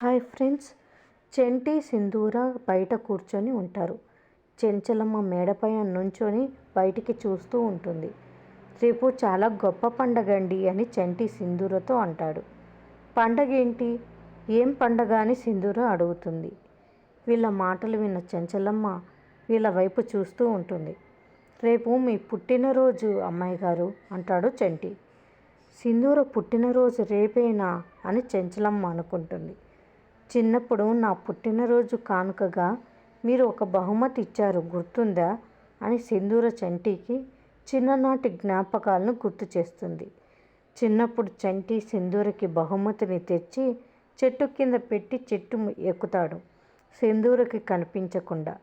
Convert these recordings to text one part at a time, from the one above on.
Hi friends, చంటి సింధూర బయట కూర్చొని ఉంటారు. చెంచలమ్మ మేడపైన నుంచొని బయటికి చూస్తూ ఉంటుంది. రేపు చాలా గొప్ప పండగండి అని చంటి సింధూరతో అంటాడు. పండగేంటి? ఏం పండగ అని సింధూర అడుగుతుంది. వీళ్ళ మాటలు విన్న చెంచలమ్మ వీళ్ళ వైపు చూస్తూ ఉంటుంది. రేపు మీ పుట్టినరోజు అమ్మాయి గారు అంటాడు చంటి. సింధూర పుట్టినరోజు రేపేనా అని చెంచలమ్మ అనుకుంటుంది. చిన్నప్పుడు నా పుట్టినరోజు కానుకగా మీరు ఒక బహుమతి ఇచ్చారు, గుర్తుందా అని సింధూర చంటికి చిన్ననాటి జ్ఞాపకాలను గుర్తు చేస్తుంది. చిన్నప్పుడు చంటి సింధూరకి బహుమతిని తెచ్చి చెట్టు కింద పెట్టి చెట్టు ఎక్కుతాడు, సింధూరకి కనిపించకుండా.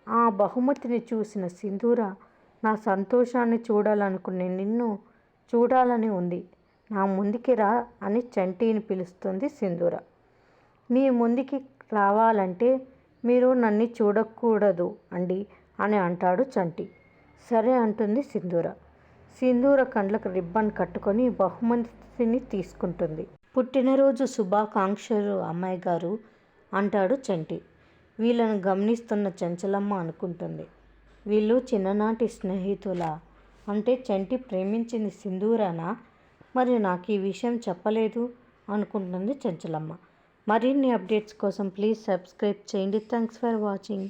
ఆ బహుమతిని చూసిన సింధూర, నా సంతోషాన్ని చూడాలనుకునే నిన్ను చూడాలని ఉంది, నా ముందుకి రా అని చంటిని పిలుస్తుంది సింధూర. మీ ముందుకి రావాలంటే మీరు నన్ను చూడకూడదు అండి అని అంటాడు చంటి. సరే అంటుంది సింధూర. సింధూర కండ్లకు రిబ్బన్ కట్టుకొని బహుమతిని తీసుకుంటుంది. పుట్టినరోజు శుభాకాంక్షలు అమ్మాయి గారు అంటాడు చంటి. వీళ్ళను గమనిస్తున్న చెంచలమ్మ అనుకుంటుంది, వీళ్ళు చిన్ననాటి స్నేహితులా? అంటే చంటి ప్రేమించింది సింధూరనా? మరి నాకు ఈ విషయం చెప్పలేదు అనుకుంటుంది చెంచలమ్మ. మరిన్ని అప్డేట్స్ కోసం ప్లీజ్ సబ్స్క్రైబ్ చేయండి. Thanks for watching.